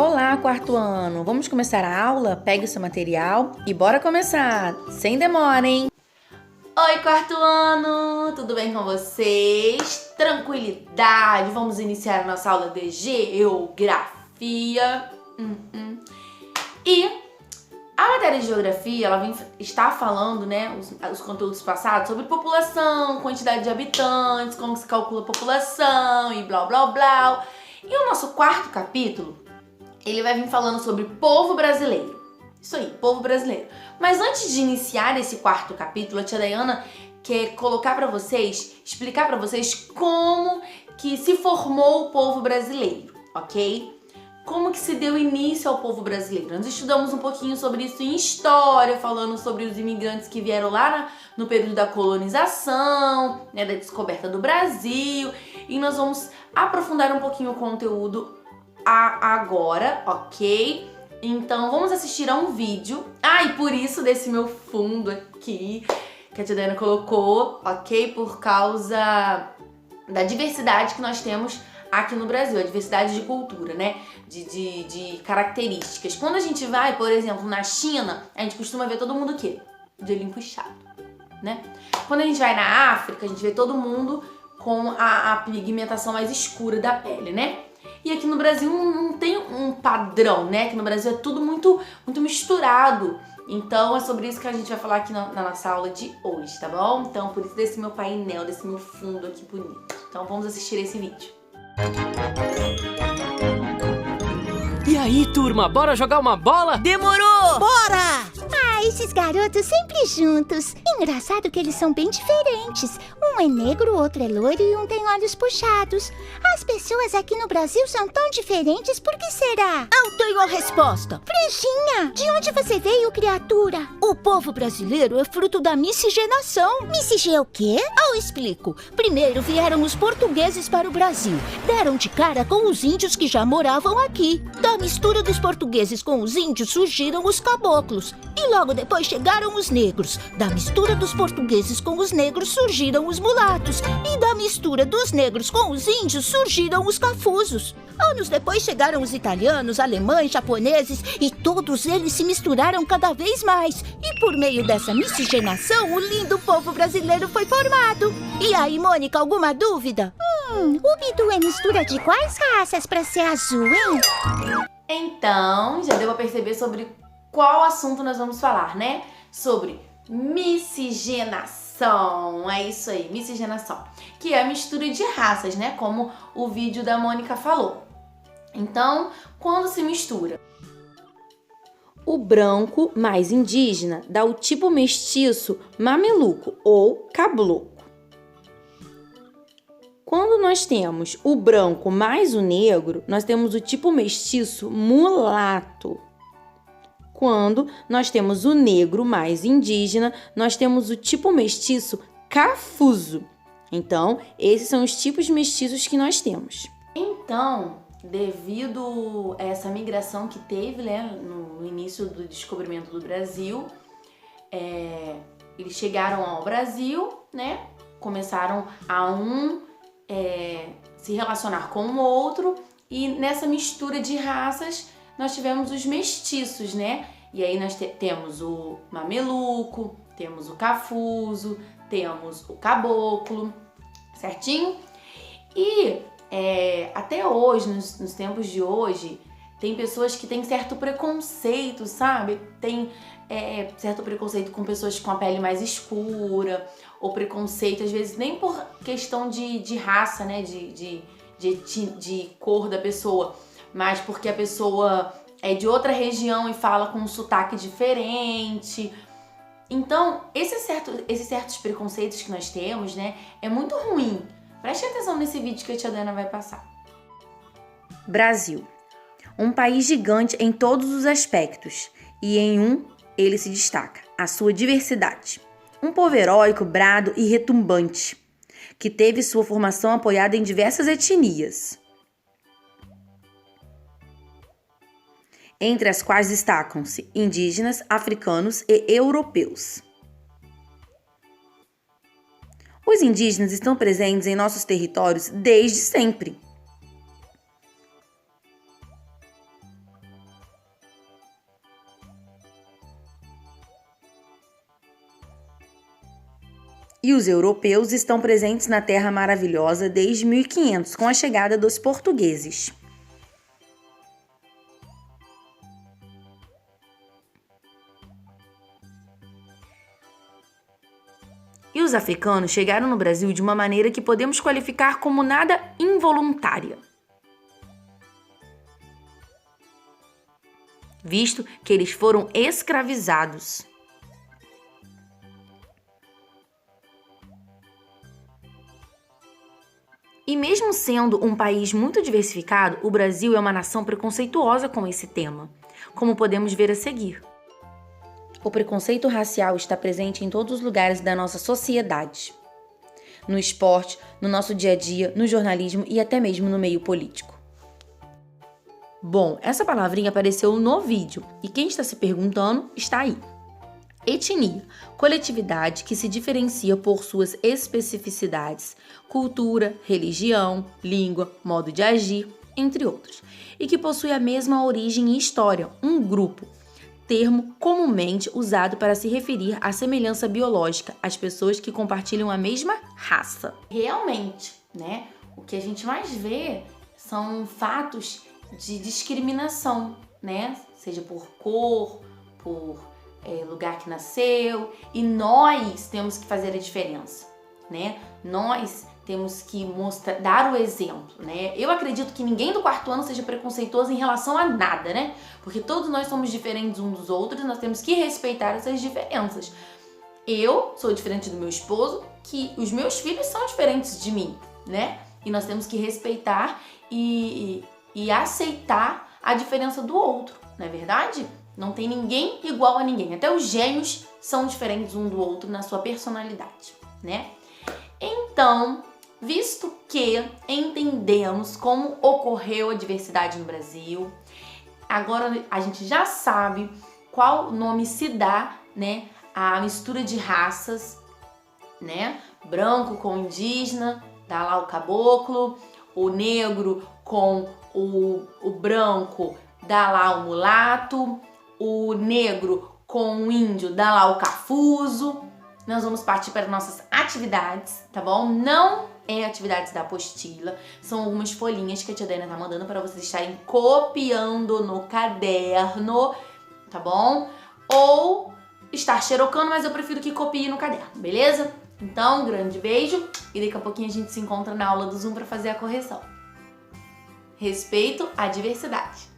Olá, quarto ano! Vamos começar a aula? Pegue o seu material e bora começar! Sem demora, hein? Oi, quarto ano! Tudo bem com vocês? Tranquilidade! Vamos iniciar a nossa aula de geografia. E a matéria de geografia, ela está falando, né, os conteúdos passados sobre população, quantidade de habitantes, como se calcula a população e blá blá blá. E o nosso quarto capítulo, ele vai vir falando sobre povo brasileiro. Isso aí, povo brasileiro. Mas antes de iniciar esse quarto capítulo, a tia Dayana quer colocar para vocês, explicar para vocês como que se formou o povo brasileiro, ok? Como que se deu início ao povo brasileiro. Nós estudamos um pouquinho sobre isso em história, falando sobre os imigrantes que vieram lá no período da colonização, né, da descoberta do Brasil. E nós vamos aprofundar um pouquinho o conteúdo agora, ok? Então vamos assistir a um vídeo. E por isso desse meu fundo aqui, que a tia Dayana colocou, ok? Por causa da diversidade que nós temos aqui no Brasil, a diversidade de cultura, né? De características. Quando a gente vai, por exemplo, na China, a gente costuma ver todo mundo o quê? De olhinho puxado, né? Quando a gente vai na África, a gente vê todo mundo com a pigmentação mais escura da pele, né? E aqui no Brasil não tem um padrão, né? Aqui no Brasil é tudo muito misturado. Então é sobre isso que a gente vai falar aqui na nossa aula de hoje, tá bom? Então por isso desse meu painel, desse meu fundo aqui bonito. Então vamos assistir esse vídeo. E aí, turma, bora jogar uma bola? Demorou! Bora! Esses garotos sempre juntos. Engraçado que eles são bem diferentes. Um é negro, o outro é loiro e um tem olhos puxados. As pessoas aqui no Brasil são tão diferentes, por que será? Eu tenho a resposta. Franjinha, de onde você veio, criatura? O povo brasileiro é fruto da miscigenação. Miscigê o quê? Eu explico. Primeiro vieram os portugueses para o Brasil. Deram de cara com os índios que já moravam aqui. Da mistura dos portugueses com os índios surgiram os caboclos. E logo depois chegaram os negros. Da mistura dos portugueses com os negros surgiram os mulatos. E da mistura dos negros com os índios surgiram os cafusos. Anos depois chegaram os italianos, alemães, japoneses e todos eles se misturaram cada vez mais. E por meio dessa miscigenação, o lindo povo brasileiro foi formado. E aí, Mônica, alguma dúvida? O Bidu é mistura de quais raças pra ser azul, hein? Então, já deu pra perceber sobre qual assunto nós vamos falar, né? Sobre miscigenação. É isso aí, miscigenação. Que é a mistura de raças, né? Como o vídeo da Mônica falou. Então, quando se mistura o branco mais indígena, dá o tipo mestiço mameluco ou caboclo. Quando nós temos o branco mais o negro, nós temos o tipo mestiço mulato. Quando nós temos o negro mais indígena, nós temos o tipo mestiço cafuso. Então, esses são os tipos mestiços que nós temos. Então, devido a essa migração que teve, né, no início do descobrimento do Brasil, eles chegaram ao Brasil, né, começaram a se relacionar com o outro, e nessa mistura de raças nós tivemos os mestiços, né? E aí nós temos o mameluco, temos o cafuso, temos o caboclo, certinho? E até hoje, nos tempos de hoje, tem pessoas que têm certo preconceito, sabe? Tem certo preconceito com pessoas com a pele mais escura, ou preconceito, às vezes, nem por questão de raça, né? De cor da pessoa, mas porque a pessoa é de outra região e fala com um sotaque diferente. Então, esses certos preconceitos que nós temos, né? É muito ruim. Preste atenção nesse vídeo que a tia Dana vai passar. Brasil. Um país gigante em todos os aspectos. E em ele se destaca, a sua diversidade. Um povo heróico, brado e retumbante, que teve sua formação apoiada em diversas etnias, entre as quais destacam-se indígenas, africanos e europeus. Os indígenas estão presentes em nossos territórios desde sempre. E os europeus estão presentes na Terra Maravilhosa desde 1500, com a chegada dos portugueses. E os africanos chegaram no Brasil de uma maneira que podemos qualificar como nada involuntária, visto que eles foram escravizados. E mesmo sendo um país muito diversificado, o Brasil é uma nação preconceituosa com esse tema, como podemos ver a seguir. O preconceito racial está presente em todos os lugares da nossa sociedade. No esporte, no nosso dia a dia, no jornalismo e até mesmo no meio político. Bom, essa palavrinha apareceu no vídeo e quem está se perguntando está aí. Etnia, coletividade que se diferencia por suas especificidades, cultura, religião, língua, modo de agir, entre outros, e que possui a mesma origem e história, um grupo, termo comumente usado para se referir à semelhança biológica às pessoas que compartilham a mesma raça. Realmente, né? O que a gente mais vê são fatos de discriminação, né? Seja por cor, por lugar que nasceu, e nós temos que fazer a diferença, né? Nós temos que dar o exemplo, né? Eu acredito que ninguém do quarto ano seja preconceituoso em relação a nada, né? Porque todos nós somos diferentes uns dos outros, nós temos que respeitar essas diferenças. Eu sou diferente do meu esposo, que os meus filhos são diferentes de mim, né? E nós temos que respeitar e aceitar a diferença do outro, não é verdade? Não tem ninguém igual a ninguém. Até os gêmeos são diferentes um do outro na sua personalidade, né? Então, visto que entendemos como ocorreu a diversidade no Brasil, agora a gente já sabe qual nome se dá, né, à mistura de raças, né? Branco com indígena, dá lá o caboclo, o negro com o branco, dá lá o mulato, o negro com o índio, dá lá o cafuzo. Nós vamos partir para nossas atividades, tá bom? Não é atividades da apostila, são algumas folhinhas que a tia Dana tá mandando para vocês estarem copiando no caderno, tá bom? Ou estar xerocando, mas eu prefiro que copie no caderno, beleza? Então, um grande beijo e daqui a pouquinho a gente se encontra na aula do Zoom para fazer a correção. Respeito à diversidade.